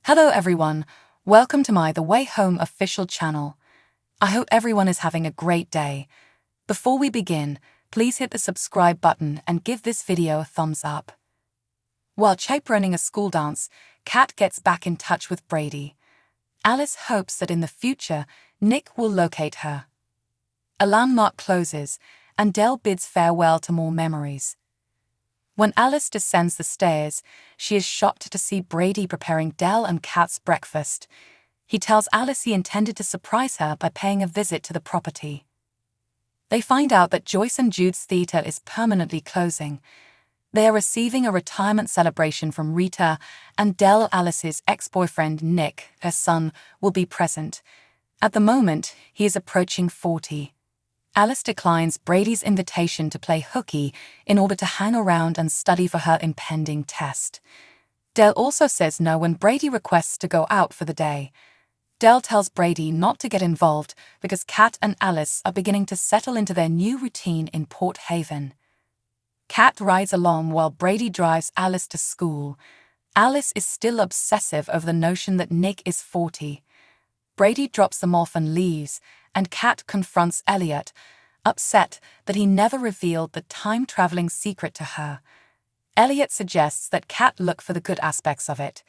Hello everyone, welcome to my The Way Home official channel. I hope everyone is having a great day. Before we begin, please hit the subscribe button and give this video a thumbs up. While chaperoning a school dance, Kat gets back in touch with Brady. Alice hopes that in the future, Nick will locate her. A landmark closes, and Dell bids farewell to more memories. When Alice descends the stairs, she is shocked to see Brady preparing Dell and Kat's breakfast. He tells Alice he intended to surprise her by paying a visit to the property. They find out that Joyce and Jude's theater is permanently closing. They are receiving a retirement celebration from Rita, and Dell, Alice's ex-boyfriend Nick, her son, will be present. At the moment, he is approaching 40. Alice declines Brady's invitation to play hooky in order to hang around and study for her impending test. Dell also says no when Brady requests to go out for the day. Dell tells Brady not to get involved because Kat and Alice are beginning to settle into their new routine in Port Haven. Kat rides along while Brady drives Alice to school. Alice is still obsessive over the notion that Nick is 40. Brady drops them off and leaves, and Kat confronts Elliot, upset that he never revealed the time-traveling secret to her. Elliot suggests that Kat look for the good aspects of it.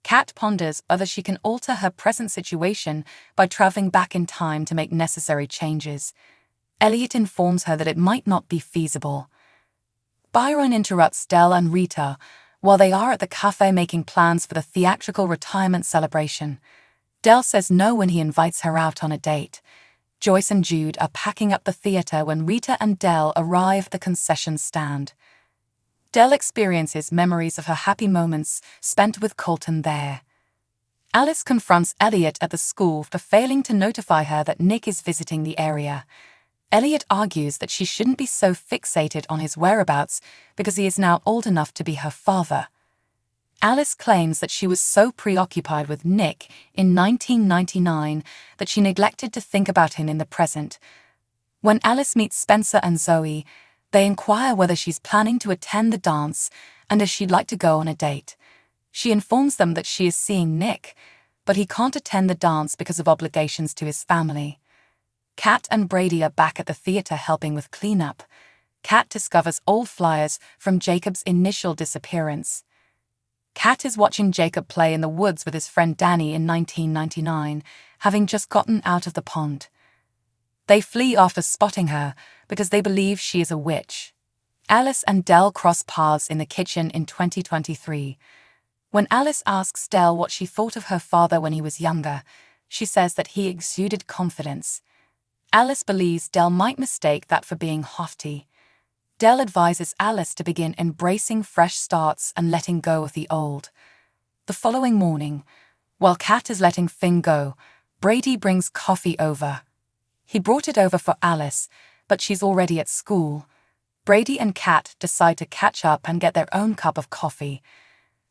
Kat ponders whether she can alter her present situation by traveling back in time to make necessary changes. Elliot informs her that it might not be feasible. Byron interrupts Dell and Rita while they are at the cafe making plans for the theatrical retirement celebration. Dell says no when he invites her out on a date. Joyce and Jude are packing up the theater when Rita and Dell arrive at the concession stand. Dell experiences memories of her happy moments spent with Colton there. Alice confronts Elliot at the school for failing to notify her that Nick is visiting the area. Elliot argues that she shouldn't be so fixated on his whereabouts because he is now old enough to be her father. Alice claims that she was so preoccupied with Nick in 1999 that she neglected to think about him in the present. When Alice meets Spencer and Zoe, they inquire whether she's planning to attend the dance and if she'd like to go on a date. She informs them that she is seeing Nick, but he can't attend the dance because of obligations to his family. Kat and Brady are back at the theater helping with cleanup. Kat discovers old flyers from Jacob's initial disappearance. Kat is watching Jacob play in the woods with his friend Danny in 1999, having just gotten out of the pond. They flee after spotting her because they believe she is a witch. Alice and Dell cross paths in the kitchen in 2023. When Alice asks Dell what she thought of her father when he was younger, she says that he exuded confidence. Alice believes Dell might mistake that for being haughty. Dell advises Alice to begin embracing fresh starts and letting go of the old. The following morning, while Kat is letting Finn go, Brady brings coffee over. He brought it over for Alice, but she's already at school. Brady and Kat decide to catch up and get their own cup of coffee.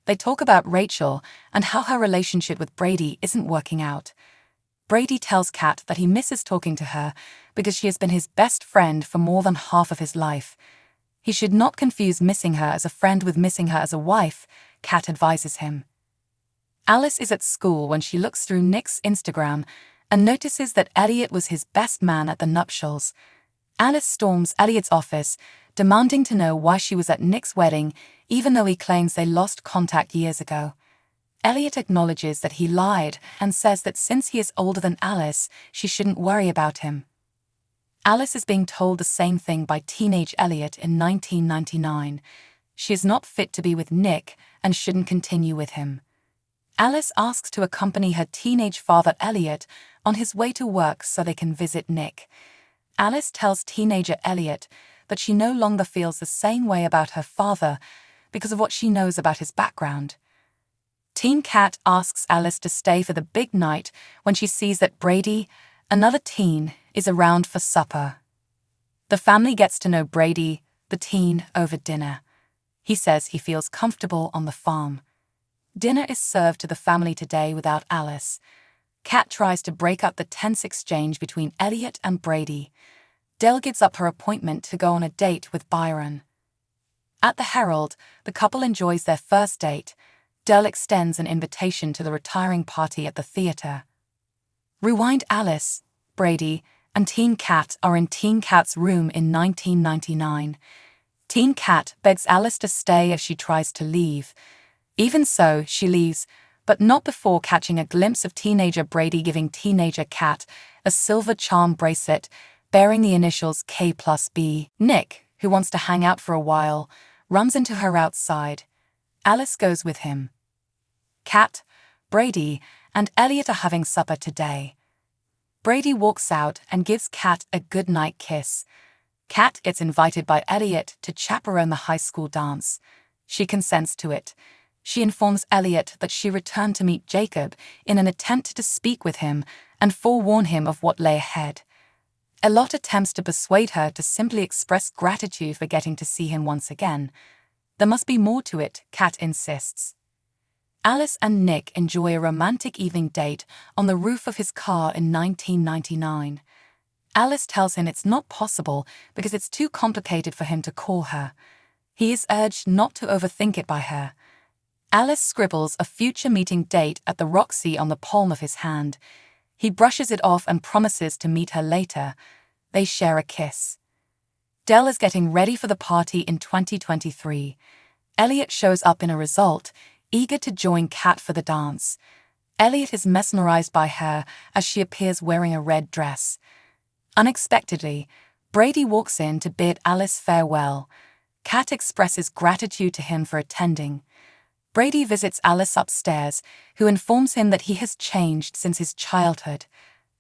They talk about Rachel and how her relationship with Brady isn't working out. Brady tells Kat that he misses talking to her because she has been his best friend for more than half of his life. He should not confuse missing her as a friend with missing her as a wife, Kat advises him. Alice is at school when she looks through Nick's Instagram and notices that Elliot was his best man at the nuptials. Alice storms Elliot's office, demanding to know why she was at Nick's wedding, even though he claims they lost contact years ago. Elliot acknowledges that he lied and says that since he is older than Alice, she shouldn't worry about him. Alice is being told the same thing by teenage Elliot in 1999. She is not fit to be with Nick and shouldn't continue with him. Alice asks to accompany her teenage father Elliot on his way to work so they can visit Nick. Alice tells teenager Elliot that she no longer feels the same way about her father because of what she knows about his background. Teen Kat asks Alice to stay for the big night when she sees that Brady, another teen, is around for supper. The family gets to know Brady, the teen, over dinner. He says he feels comfortable on the farm. Dinner is served to the family today without Alice. Kat tries to break up the tense exchange between Elliot and Brady. Dell gives up her appointment to go on a date with Byron. At the Herald, the couple enjoys their first date. Del extends an invitation to the retiring party at the theater. Rewind. Alice, Brady, and Teen Cat are in Teen Cat's room in 1999. Teen Cat begs Alice to stay as she tries to leave. Even so, she leaves, but not before catching a glimpse of teenager Brady giving teenager Cat a silver charm bracelet bearing the initials K+B. Nick, who wants to hang out for a while, runs into her outside. Alice goes with him. Cat, Brady, and Elliot are having supper today. Brady walks out and gives Cat a goodnight kiss. Cat gets invited by Elliot to chaperone the high school dance. She consents to it. She informs Elliot that she returned to meet Jacob in an attempt to speak with him and forewarn him of what lay ahead. Elliot attempts to persuade her to simply express gratitude for getting to see him once again. There must be more to it, Cat insists. Alice and Nick enjoy a romantic evening date on the roof of his car in 1999. Alice tells him it's not possible because it's too complicated for him to call her. He is urged not to overthink it by her. Alice scribbles a future meeting date at the Roxy on the palm of his hand. He brushes it off and promises to meet her later. They share a kiss. Del is getting ready for the party in 2023. Elliot shows up in a result, eager to join Cat for the dance. Elliot is mesmerized by her as she appears wearing a red dress. Unexpectedly, Brady walks in to bid Alice farewell. Cat expresses gratitude to him for attending. Brady visits Alice upstairs, who informs him that he has changed since his childhood.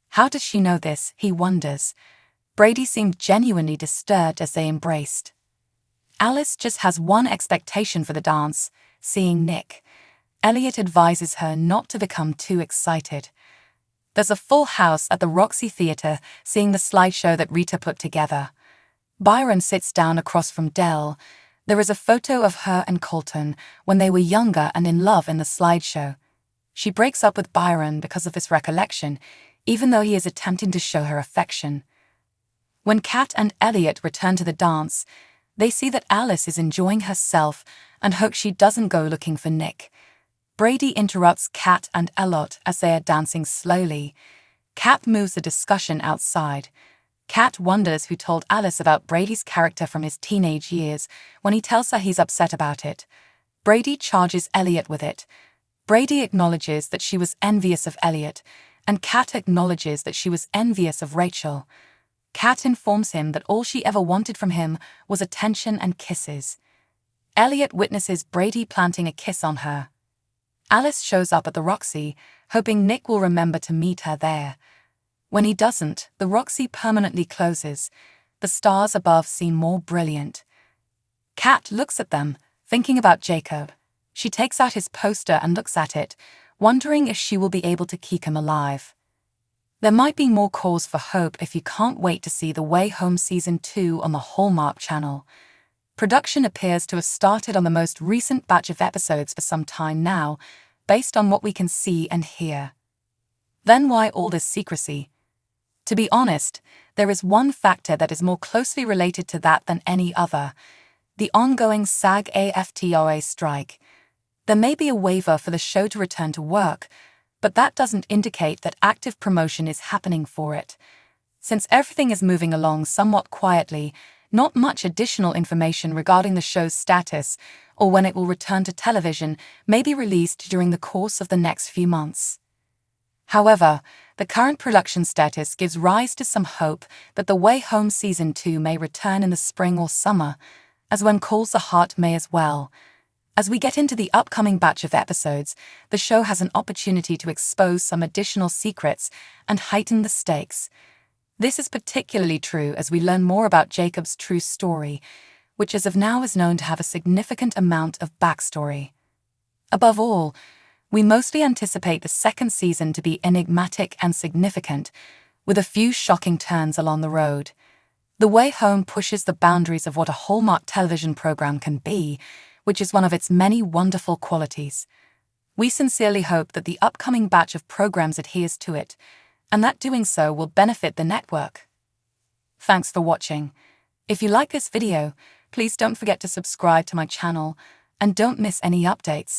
How does she know this, he wonders. Brady seemed genuinely disturbed as they embraced. Alice just has one expectation for the dance, seeing Nick. Elliot advises her not to become too excited. There's a full house at the Roxy Theatre seeing the slideshow that Rita put together. Byron sits down across from Del. There is a photo of her and Colton when they were younger and in love in the slideshow. She breaks up with Byron because of this recollection, even though he is attempting to show her affection. When Cat and Elliot return to the dance, they see that Alice is enjoying herself and hope she doesn't go looking for Nick. Brady interrupts Cat and Elliot as they are dancing slowly. Cat moves the discussion outside. Cat wonders who told Alice about Brady's character from his teenage years when he tells her he's upset about it. Brady charges Elliot with it. Brady acknowledges that she was envious of Elliot, and Cat acknowledges that she was envious of Rachel. Cat informs him that all she ever wanted from him was attention and kisses. Elliot witnesses Brady planting a kiss on her. Alice shows up at the Roxy, hoping Nick will remember to meet her there. When he doesn't, the Roxy permanently closes. The stars above seem more brilliant. Cat looks at them, thinking about Jacob. She takes out his poster and looks at it, wondering if she will be able to keep him alive. There might be more cause for hope if you can't wait to see The Way Home Season 2 on the Hallmark Channel. Production appears to have started on the most recent batch of episodes for some time now, based on what we can see and hear. Then why all this secrecy? To be honest, there is one factor that is more closely related to that than any other: the ongoing SAG-AFTRA strike. There may be a waiver for the show to return to work, but that doesn't indicate that active promotion is happening for it. Since everything is moving along somewhat quietly, not much additional information regarding the show's status or when it will return to television may be released during the course of the next few months. However, the current production status gives rise to some hope that The Way Home Season 2 may return in the spring or summer, as When Calls the Heart may as well. As we get into the upcoming batch of episodes, the show has an opportunity to expose some additional secrets and heighten the stakes. This is particularly true as we learn more about Jacob's true story, which as of now is known to have a significant amount of backstory. Above all, we mostly anticipate the second season to be enigmatic and significant, with a few shocking turns along the road. The Way Home pushes the boundaries of what a Hallmark television program can be, which is one of its many wonderful qualities. We sincerely hope that the upcoming batch of programs adheres to it, and that doing so will benefit the network. Thanks for watching. If you like this video, please don't forget to subscribe to my channel and don't miss any updates.